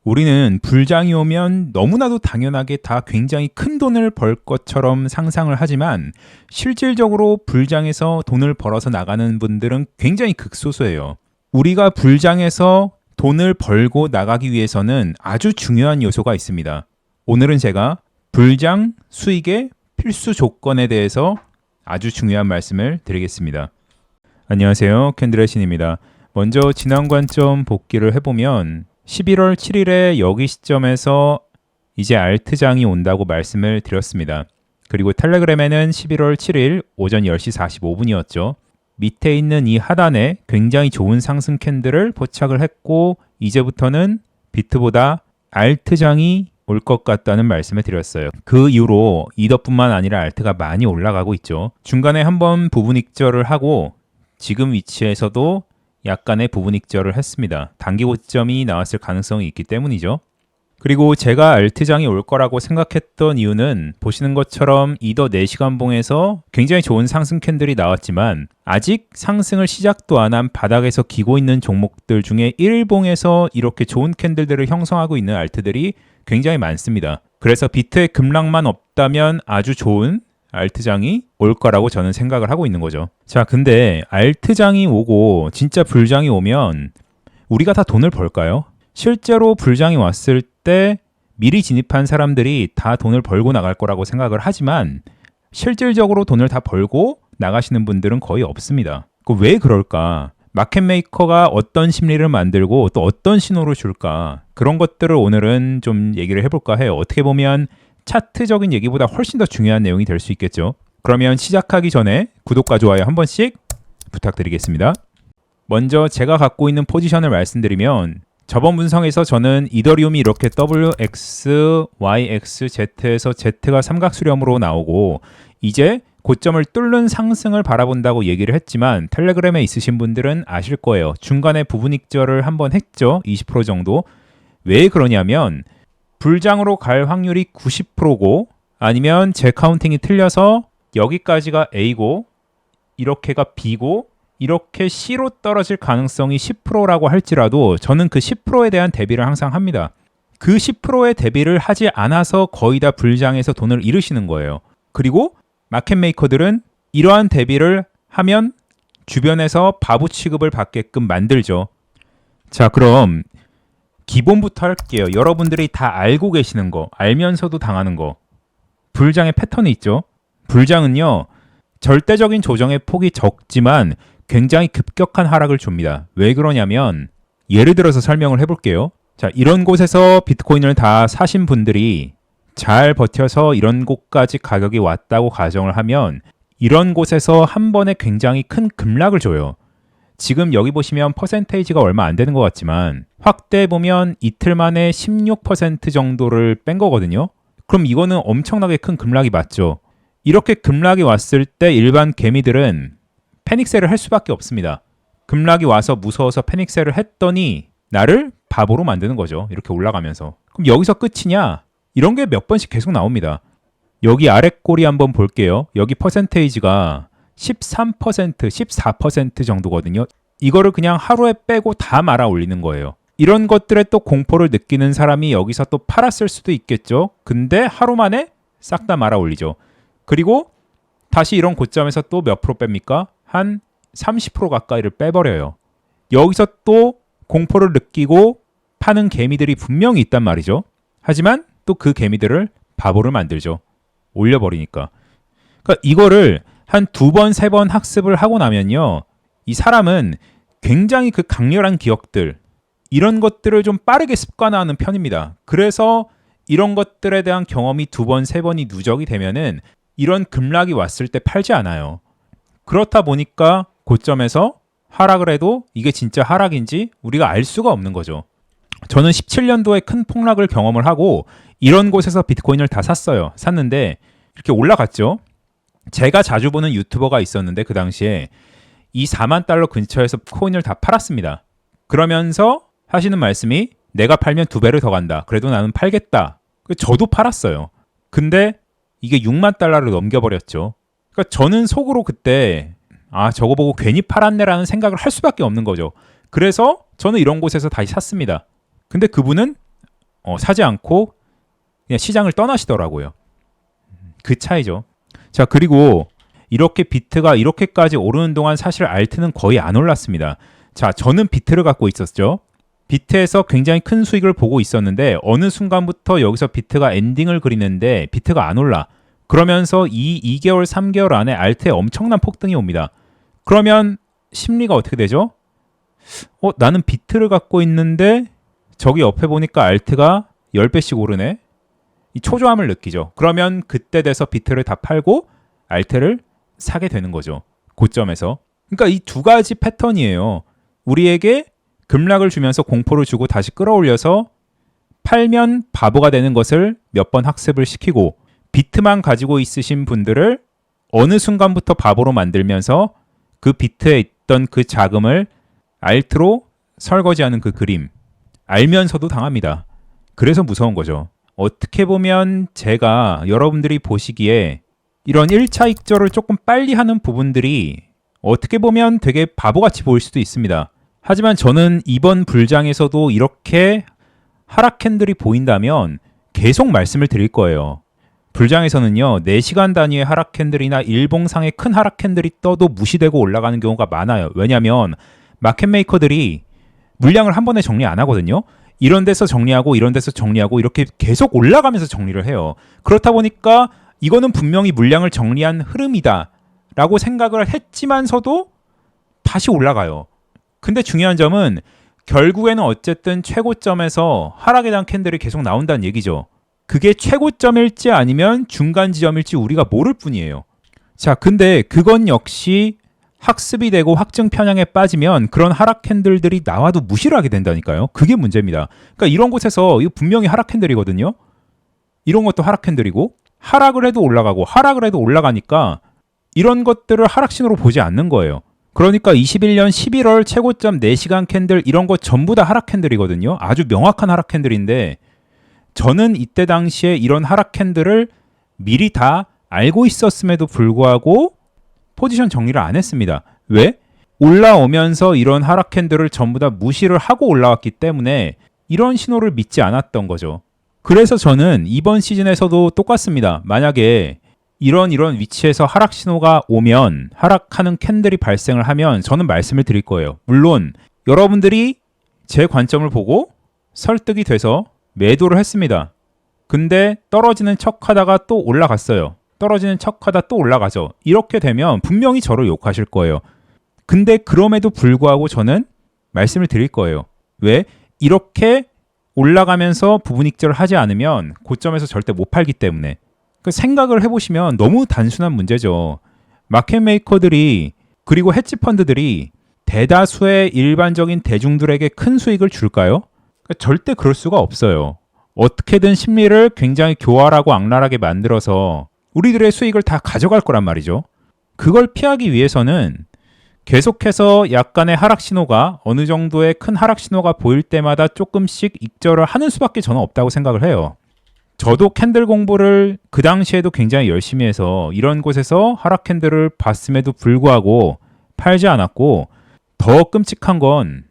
우리는 불장이 오면 너무나도 당연하게 다 굉장히 큰 돈을 벌 것처럼 상상을 하지만 실질적으로 불장에서 돈을 벌어서 나가는 분들은 굉장히 극소수예요. 우리가 불장에서 돈을 벌고 나가기 위해서는 아주 중요한 요소가 있습니다. 오늘은 제가 불장 수익의 필수 조건에 대해서 아주 중요한 말씀을 드리겠습니다. 안녕하세요. 캔들의 신입니다. 먼저 지난 관점 복기를 해보면 11월 7일에 여기 시점에서 이제 알트장이 온다고 말씀을 드렸습니다. 그리고 텔레그램에는 11월 7일 오전 10시 45분이었죠. 밑에 있는 이 하단에 굉장히 좋은 상승 캔들을 포착을 했고 이제부터는 비트보다 알트장이 올 것 같다는 말씀을 드렸어요. 그 이후로 이더뿐만 아니라 알트가 많이 올라가고 있죠. 중간에 한번 부분 익절을 하고 지금 위치에서도 약간의 부분 익절을 했습니다. 단기 고점이 나왔을 가능성이 있기 때문이죠. 그리고 제가 알트장이 올 거라고 생각했던 이유는 보시는 것처럼 이더 4시간 봉에서 굉장히 좋은 상승 캔들이 나왔지만 아직 상승을 시작도 안 한 바닥에서 기고 있는 종목들 중에 1봉에서 이렇게 좋은 캔들들을 형성하고 있는 알트들이 굉장히 많습니다. 그래서 비트의 급락만 없다면 아주 좋은 알트장이 올 거라고 저는 생각을 하고 있는 거죠. 자, 근데 알트장이 오고 진짜 불장이 오면 우리가 다 돈을 벌까요? 실제로 불장이 왔을 때 미리 진입한 사람들이 다 돈을 벌고 나갈 거라고 생각을 하지만 실질적으로 돈을 다 벌고 나가시는 분들은 거의 없습니다. 왜 그럴까? 마켓메이커가 어떤 심리를 만들고 또 어떤 신호를 줄까? 그런 것들을 오늘은 좀 얘기를 해볼까 해요. 어떻게 보면 차트적인 얘기보다 훨씬 더 중요한 내용이 될 수 있겠죠. 그러면 시작하기 전에 구독과 좋아요 한 번씩 부탁드리겠습니다. 먼저 제가 갖고 있는 포지션을 말씀드리면 저번 분석에서 저는 이더리움이 이렇게 WX, YX, Z에서 Z가 삼각수렴으로 나오고 이제 고점을 뚫는 상승을 바라본다고 얘기를 했지만 텔레그램에 있으신 분들은 아실 거예요. 중간에 부분 익절을 한번 했죠. 20% 정도. 왜 그러냐면 불장으로 갈 확률이 90%고 아니면 제 카운팅이 틀려서 여기까지가 A고 이렇게가 B고 이렇게 C로 떨어질 가능성이 10%라고 할지라도 저는 그 10%에 대한 대비를 항상 합니다. 그 10%의 대비를 하지 않아서 거의 다 불장에서 돈을 잃으시는 거예요. 그리고 마켓메이커들은 이러한 대비를 하면 주변에서 바보 취급을 받게끔 만들죠. 자, 그럼 기본부터 할게요. 여러분들이 다 알고 계시는 거, 알면서도 당하는 거. 불장의 패턴이 있죠. 불장은요, 절대적인 조정의 폭이 적지만 굉장히 급격한 하락을 줍니다. 왜 그러냐면 예를 들어서 설명을 해볼게요. 자, 이런 곳에서 비트코인을 다 사신 분들이 잘 버텨서 이런 곳까지 가격이 왔다고 가정을 하면 이런 곳에서 한 번에 굉장히 큰 급락을 줘요. 지금 여기 보시면 퍼센테이지가 얼마 안 되는 것 같지만 확대해 보면 이틀 만에 16% 정도를 뺀 거거든요. 그럼 이거는 엄청나게 큰 급락이 맞죠. 이렇게 급락이 왔을 때 일반 개미들은 패닉셀을 할 수밖에 없습니다. 급락이 와서 무서워서 패닉셀을 했더니 나를 바보로 만드는 거죠. 이렇게 올라가면서. 그럼 여기서 끝이냐? 이런 게 몇 번씩 계속 나옵니다. 여기 아래 꼬리 한번 볼게요. 여기 퍼센테이지가 13%, 14% 정도거든요. 이거를 그냥 하루에 빼고 다 말아 올리는 거예요. 이런 것들에 또 공포를 느끼는 사람이 여기서 또 팔았을 수도 있겠죠. 근데 하루 만에 싹 다 말아 올리죠. 그리고 다시 이런 고점에서 또 몇 프로 뺍니까? 한 30% 가까이를 빼버려요. 여기서 또 공포를 느끼고 파는 개미들이 분명히 있단 말이죠. 하지만 또 그 개미들을 바보를 만들죠. 올려버리니까. 그러니까 이거를 한 2번, 3번 학습을 하고 나면요. 이 사람은 굉장히 그 강렬한 기억들, 이런 것들을 좀 빠르게 습관화하는 편입니다. 그래서 이런 것들에 대한 경험이 2번, 3번이 누적이 되면은 이런 급락이 왔을 때 팔지 않아요. 그렇다 보니까 고점에서 하락을 해도 이게 진짜 하락인지 우리가 알 수가 없는 거죠. 저는 17년도에 큰 폭락을 경험을 하고 이런 곳에서 비트코인을 다 샀는데 이렇게 올라갔죠. 제가 자주 보는 유튜버가 있었는데 그 당시에 이 4만 달러 근처에서 코인을 다 팔았습니다. 그러면서 하시는 말씀이 내가 팔면 2배를 더 간다. 그래도 나는 팔겠다. 저도 팔았어요. 근데 이게 6만 달러를 넘겨버렸죠. 그러니까 저는 속으로 그때 저거 보고 괜히 팔았네라는 생각을 할 수밖에 없는 거죠. 그래서 저는 이런 곳에서 다시 샀습니다. 근데 그분은 사지 않고 그냥 시장을 떠나시더라고요. 그 차이죠. 자, 그리고 이렇게 비트가 이렇게까지 오르는 동안 사실 알트는 거의 안 올랐습니다. 자, 저는 비트를 갖고 있었죠. 비트에서 굉장히 큰 수익을 보고 있었는데 어느 순간부터 여기서 비트가 엔딩을 그리는데 비트가 안 올라. 그러면서 이 2개월, 3개월 안에 알트에 엄청난 폭등이 옵니다. 그러면 심리가 어떻게 되죠? 나는 비트를 갖고 있는데 저기 옆에 보니까 알트가 10배씩 오르네. 이 초조함을 느끼죠. 그러면 그때 돼서 비트를 다 팔고 알트를 사게 되는 거죠. 고점에서. 그러니까 이 두 가지 패턴이에요. 우리에게 급락을 주면서 공포를 주고 다시 끌어올려서 팔면 바보가 되는 것을 몇 번 학습을 시키고 비트만 가지고 있으신 분들을 어느 순간부터 바보로 만들면서 그 비트에 있던 그 자금을 알트로 설거지하는 그 그림 알면서도 당합니다. 그래서 무서운 거죠. 어떻게 보면 제가 여러분들이 보시기에 이런 1차 익절을 조금 빨리 하는 부분들이 어떻게 보면 되게 바보같이 보일 수도 있습니다. 하지만 저는 이번 불장에서도 이렇게 하락 캔들이 보인다면 계속 말씀을 드릴 거예요. 불장에서는요, 4시간 단위의 하락 캔들이나 일봉상의 큰 하락 캔들이 떠도 무시되고 올라가는 경우가 많아요. 왜냐하면 마켓 메이커들이 물량을 한 번에 정리 안 하거든요. 이런 데서 정리하고 이런 데서 정리하고 이렇게 계속 올라가면서 정리를 해요. 그렇다 보니까 이거는 분명히 물량을 정리한 흐름이다 라고 생각을 했지만서도 다시 올라가요. 근데 중요한 점은 결국에는 어쨌든 최고점에서 하락에 대한 캔들이 계속 나온다는 얘기죠. 그게 최고점일지 아니면 중간 지점일지 우리가 모를 뿐이에요. 자, 근데 그건 역시 학습이 되고 확증 편향에 빠지면 그런 하락 캔들들이 나와도 무시를 하게 된다니까요. 그게 문제입니다. 그러니까 이런 곳에서 이거 분명히 하락 캔들이거든요. 이런 것도 하락 캔들이고 하락을 해도 올라가고 하락을 해도 올라가니까 이런 것들을 하락 신호로 보지 않는 거예요. 그러니까 21년 11월 최고점 4시간 캔들 이런 거 전부 다 하락 캔들이거든요. 아주 명확한 하락 캔들인데 저는 이때 당시에 이런 하락 캔들을 미리 다 알고 있었음에도 불구하고 포지션 정리를 안 했습니다. 왜? 올라오면서 이런 하락 캔들을 전부 다 무시를 하고 올라왔기 때문에 이런 신호를 믿지 않았던 거죠. 그래서 저는 이번 시즌에서도 똑같습니다. 만약에 이런 위치에서 하락 신호가 오면 하락하는 캔들이 발생을 하면 저는 말씀을 드릴 거예요. 물론 여러분들이 제 관점을 보고 설득이 돼서 매도를 했습니다. 근데 떨어지는 척하다가 또 올라갔어요. 떨어지는 척하다 또 올라가죠. 이렇게 되면 분명히 저를 욕하실 거예요. 근데 그럼에도 불구하고 저는 말씀을 드릴 거예요. 왜? 이렇게 올라가면서 부분 익절을 하지 않으면 고점에서 절대 못 팔기 때문에. 그 생각을 해보시면 너무 단순한 문제죠. 마켓 메이커들이 그리고 헤지 펀드들이 대다수의 일반적인 대중들에게 큰 수익을 줄까요? 그러니까 절대 그럴 수가 없어요. 어떻게든 심리를 굉장히 교활하고 악랄하게 만들어서 우리들의 수익을 다 가져갈 거란 말이죠. 그걸 피하기 위해서는 계속해서 약간의 하락 신호가 어느 정도의 큰 하락 신호가 보일 때마다 조금씩 익절을 하는 수밖에 저는 없다고 생각을 해요. 저도 캔들 공부를 그 당시에도 굉장히 열심히 해서 이런 곳에서 하락 캔들을 봤음에도 불구하고 팔지 않았고 더 끔찍한 건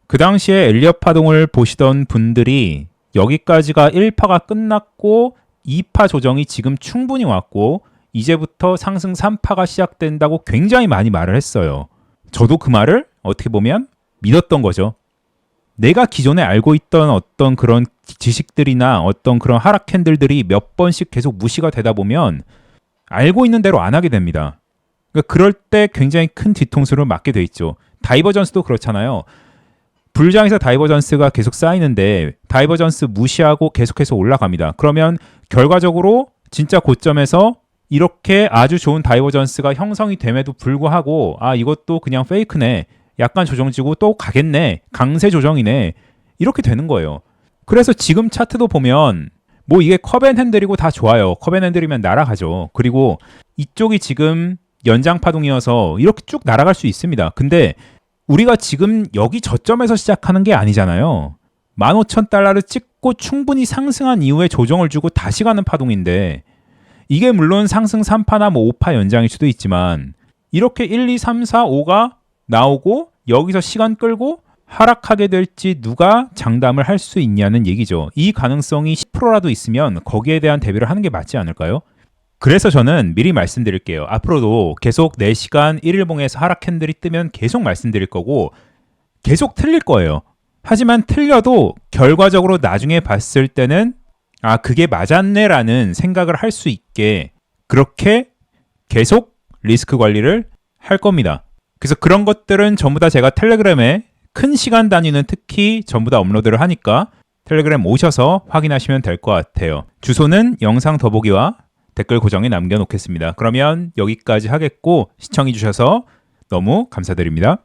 그 당시에 엘리엇 파동을 보시던 분들이 여기까지가 1파가 끝났고 2파 조정이 지금 충분히 왔고 이제부터 상승 3파가 시작된다고 굉장히 많이 말을 했어요. 저도 그 말을 어떻게 보면 믿었던 거죠. 내가 기존에 알고 있던 어떤 그런 지식들이나 어떤 그런 하락 캔들들이 몇 번씩 계속 무시가 되다 보면 알고 있는 대로 안 하게 됩니다. 그러니까 그럴 때 굉장히 큰 뒤통수를 맞게 돼 있죠. 다이버전스도 그렇잖아요. 불장에서 다이버전스가 계속 쌓이는데 다이버전스 무시하고 계속해서 올라갑니다. 그러면 결과적으로 진짜 고점에서 이렇게 아주 좋은 다이버전스가 형성이 됨에도 불구하고 이것도 그냥 페이크네. 약간 조정지고 또 가겠네. 강세 조정이네. 이렇게 되는 거예요. 그래서 지금 차트도 보면 뭐 이게 컵앤핸들이고 다 좋아요. 컵앤핸들이면 날아가죠. 그리고 이쪽이 지금 연장 파동이어서 이렇게 쭉 날아갈 수 있습니다. 근데 우리가 지금 여기 저점에서 시작하는 게 아니잖아요. 15,000달러를 찍고 충분히 상승한 이후에 조정을 주고 다시 가는 파동인데 이게 물론 상승 3파나 뭐 5파 연장일 수도 있지만 이렇게 1, 2, 3, 4, 5가 나오고 여기서 시간 끌고 하락하게 될지 누가 장담을 할 수 있냐는 얘기죠. 이 가능성이 10%라도 있으면 거기에 대한 대비를 하는 게 맞지 않을까요? 그래서 저는 미리 말씀드릴게요. 앞으로도 계속 4시간 1일봉에서 하락 캔들이 뜨면 계속 말씀드릴 거고 계속 틀릴 거예요. 하지만 틀려도 결과적으로 나중에 봤을 때는 아, 그게 맞았네라는 생각을 할 수 있게 그렇게 계속 리스크 관리를 할 겁니다. 그래서 그런 것들은 전부 다 제가 텔레그램에 큰 시간 단위는 특히 전부 다 업로드를 하니까 텔레그램 오셔서 확인하시면 될 것 같아요. 주소는 영상 더보기와 댓글 고정에 남겨놓겠습니다. 그러면 여기까지 하겠고 시청해주셔서 너무 감사드립니다.